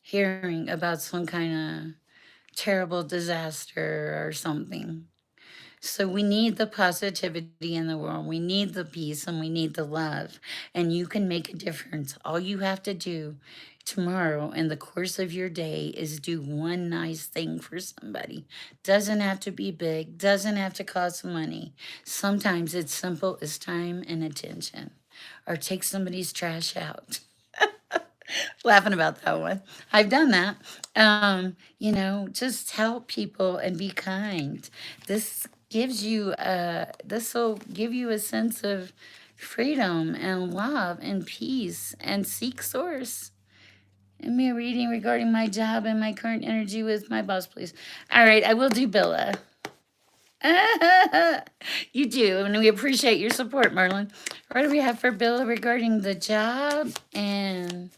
Speaker 1: hearing about some kind of terrible disaster or something. So we need the positivity in the world. We need the peace and we need the love. And you can make a difference. All you have to do tomorrow in the course of your day is do one nice thing for somebody. Doesn't have to be big, doesn't have to cost money. Sometimes it's simple as time and attention. Or take somebody's trash out. Laughing about that one. I've done that. Just help people and be kind. This will give you a sense of freedom and love and peace and seek source. Give me a reading regarding my job and my current energy with my boss, please. All right, I will do Billa. You do, and we appreciate your support, Merlin. What do we have for Billa regarding the job and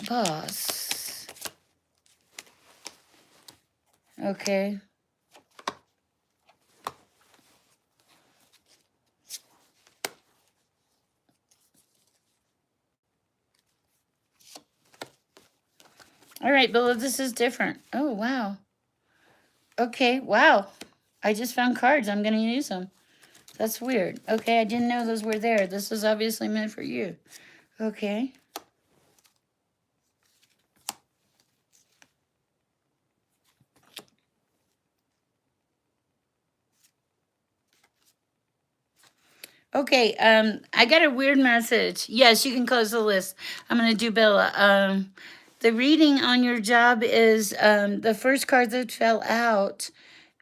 Speaker 1: boss? Okay. All right, Billa, this is different. Oh, wow. Okay, wow. I just found cards. I'm going to use them. That's weird. Okay, I didn't know those were there. This is obviously meant for you. Okay. Okay, I got a weird message. Yes, you can close the list. I'm going to do Bella. The reading on your job is the first card that fell out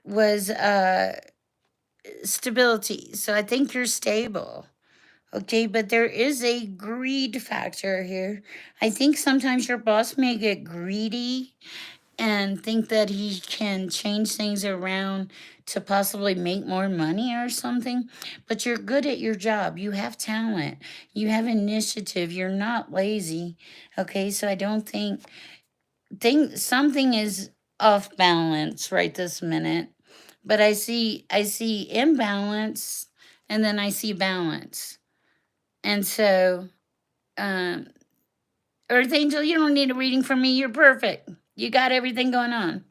Speaker 1: was stability. So I think you're stable. Okay, but there is a greed factor here. I think sometimes your boss may get greedy and think that he can change things around to possibly make more money or something. But you're good at your job. You have talent. You have initiative. You're not lazy. Okay, so I don't think something is off balance right this minute. But I see imbalance and then I see balance. And so um Earth Angel, you don't need a reading from me. You're perfect. You got everything going on.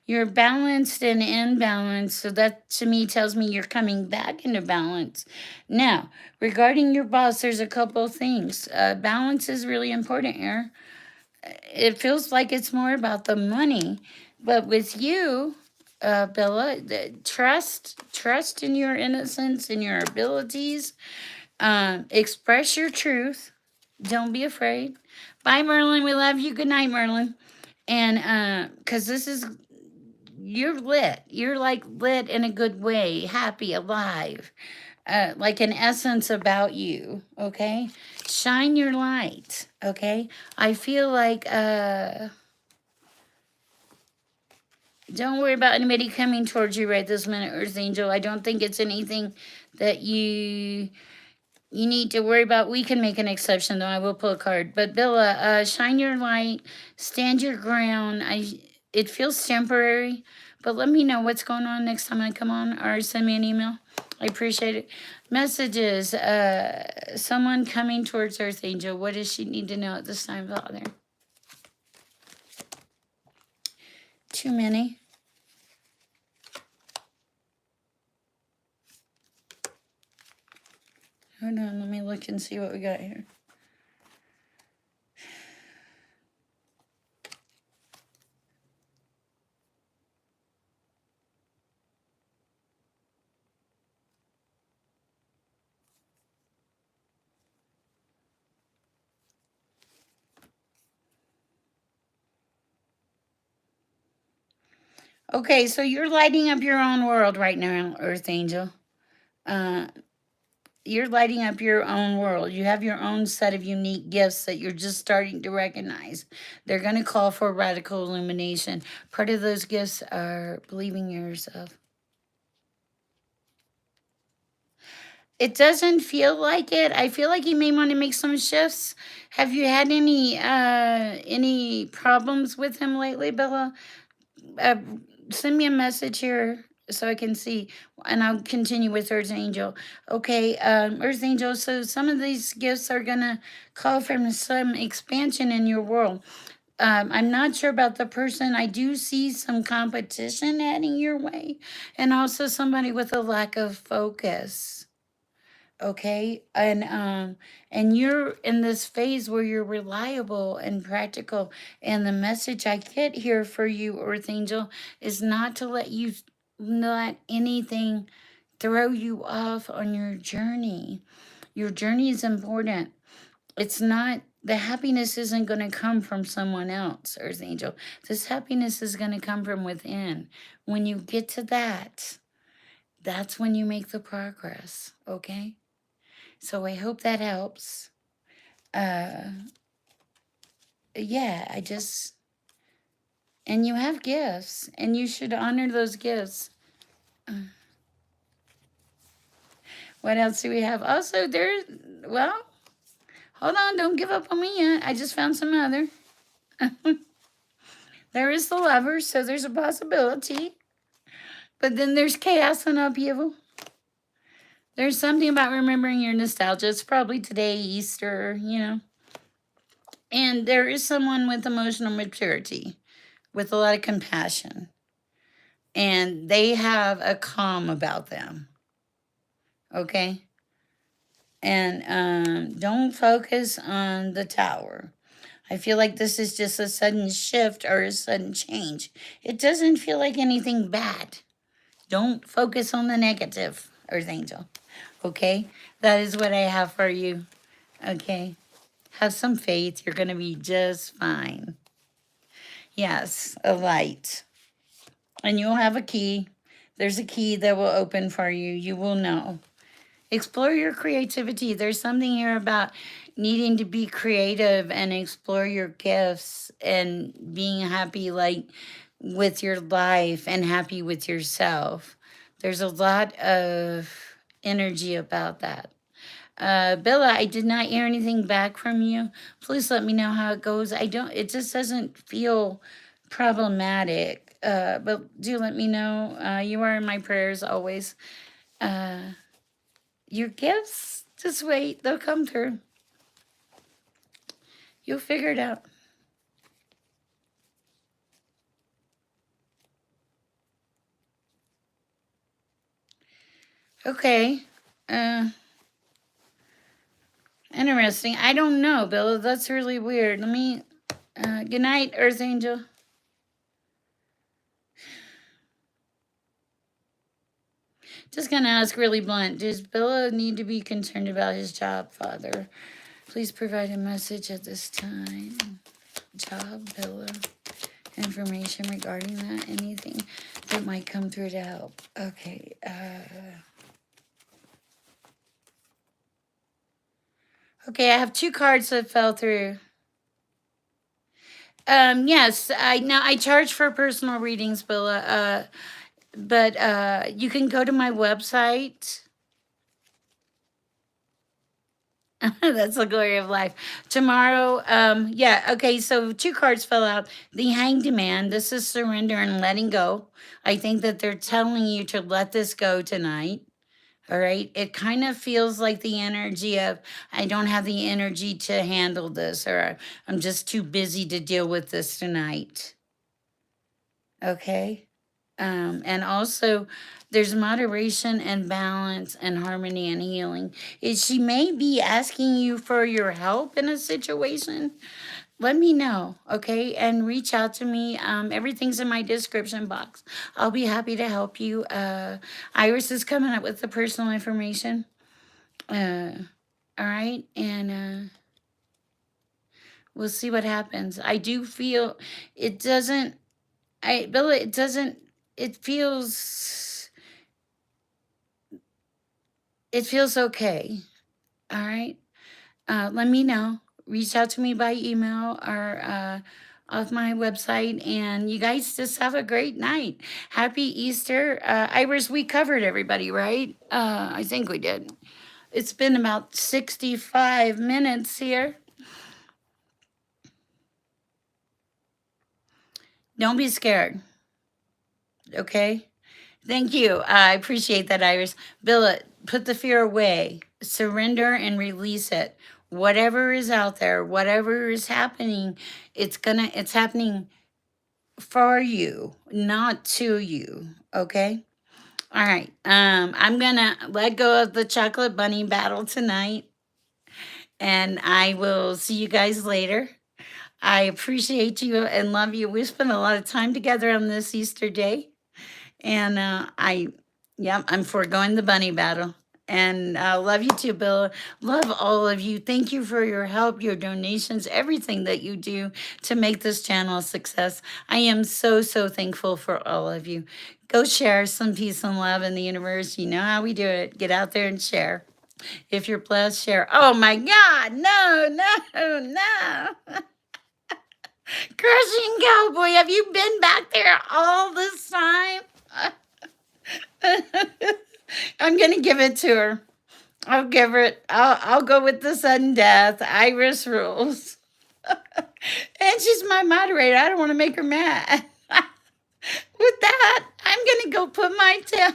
Speaker 1: You're balanced and in balance. So that to me tells me you're coming back into balance. Now, regarding your boss, there's a couple of things. Balance is really important here. It feels like it's more about the money. But with you, Bella, trust in your innocence and your abilities. Express your truth. Don't be afraid. Bye, Merlin. We love you. Good night, Merlin. And because this is, you're lit. You're like lit in a good way, happy, alive, like an essence about you. Okay. Shine your light. Okay. I feel like, don't worry about anybody coming towards you right this minute, Earth Angel. I don't think it's anything that you need to worry about. We can make an exception, though. I will pull a card. But Billa, shine your light, stand your ground. It feels temporary, but let me know what's going on next time I come on, or send me an email. I appreciate it. Messages. Someone coming towards Earth Angel. What does she need to know at this time, Father? Too many. Hold on, let me look and see what we got here. Okay, so you're lighting up your own world right now, Earth Angel. Uh, you're lighting up your own world. You have your own set of unique gifts that you're just starting to recognize. They're going to call for radical illumination. Part of those gifts are believing yourself. It doesn't feel like it. I feel like you may want to make some shifts. Have you had any problems with him lately, Bella? uh, Send me a message here so I can see, and I'll continue with Earth Angel. Okay, Earth Angel. So some of these gifts are gonna call from some expansion in your world. I'm not sure about the person. I do see some competition heading your way, and also somebody with a lack of focus. Okay, and you're in this phase where you're reliable and practical, and the message I get here for you, Earth Angel, is not to let anything throw you off on your journey. Your journey is important. It's not, the happiness isn't going to come from someone else, Earth Angel. This happiness is going to come from within. When you get to that, that's when you make the progress. Okay, so I hope that helps. Uh, yeah, and you have gifts, and you should honor those gifts. Uh, what else do we have? Also, well, hold on, don't give up on me yet. I just found some other. There is the lover, so there's a possibility. But then there's chaos and upheaval. There's something about remembering your nostalgia. It's probably today, Easter. And there is someone with emotional maturity, with a lot of compassion. And they have a calm about them. Okay? And don't focus on the tower. I feel like this is just a sudden shift or a sudden change. It doesn't feel like anything bad. Don't focus on the negative, Earth Angel. Okay? That is what I have for you. Okay? Have some faith. You're going to be just fine. Yes, a light. And you'll have a key. There's a key that will open for you. You will know. Explore your creativity. There's something here about needing to be creative and explore your gifts and being happy, like with your life and happy with yourself. There's a lot of energy about that. Bella, I did not hear anything back from you. Please let me know how it goes. It just doesn't feel problematic. But do let me know. You are in my prayers always. Uh, your gifts, just wait, they'll come through. You'll figure it out. Okay. Uh, Interesting. I don't know, Bella. That's really weird. Good night, Earth Angel. Just gonna ask really blunt. Does Bella need to be concerned about his job, Father? Please provide a message at this time. Job, Bella. Information regarding that. Anything that might come through to help. Okay. Okay, I have two cards that fell through. Yes, I charge for personal readings, Bella. But you can go to my website. That's the glory of life. Tomorrow, yeah, okay, so two cards fell out. The Hanged Man, this is surrender and letting go. I think that they're telling you to let this go tonight. All right. It kind of feels like the energy of, I don't have the energy to handle this, or I'm just too busy to deal with this tonight. Okay. And also, there's moderation and balance and harmony and healing. She may be asking you for your help in a situation. Let me know, okay? And reach out to me. Everything's in my description box. I'll be happy to help you. Iris is coming up with the personal information. Uh, all right, and we'll see what happens. I do feel it doesn't. Bella, it doesn't. it feels okay. All right. Let me know. Reach out to me by email or off my website. And you guys just have a great night. Happy Easter. Iris, we covered everybody, right? I think we did. It's been about 65 minutes here. Don't be scared. Okay. Thank you. I appreciate that, Iris. Bill, put the fear away. Surrender and release it. Whatever is out there, whatever is happening, it's happening for you, not to you. Okay? All right. I'm gonna let go of the chocolate bunny battle tonight, and I will see you guys later. I appreciate you and love you. We spent a lot of time together on this Easter day. And yep, I'm foregoing the bunny battle. And love you too, Bill. Love all of you. Thank you for your help, your donations, everything that you do to make this channel a success. I am so, so thankful for all of you. Go share some peace and love in the universe. You know how we do it. Get out there and share. If you're blessed, share. Oh my God, no, no, no. Crushing Cowboy, have you been back there all this time? I'm gonna give it to her. I'll give it. I'll go with the sudden death. Iris rules, and she's my moderator. I don't want to make her mad. With that, I'm gonna go put my tail.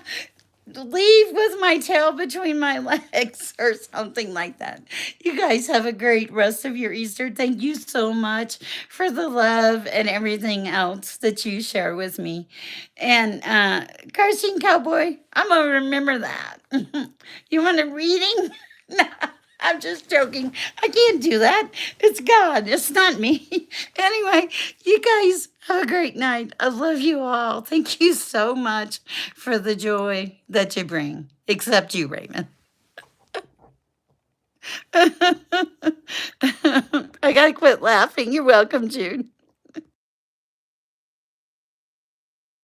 Speaker 1: Leave with my tail between my legs or something like that. You guys have a great rest of your Easter. Thank you so much for the love and everything else that you share with me. And Carson Cowboy, I'm going to remember that. You want a reading? No, I'm just joking. I can't do that. It's God. It's not me. Anyway, you guys have a great night. I love you all. Thank you so much for the joy that you bring, except you, Raymond. I got to quit laughing. You're welcome, Jude.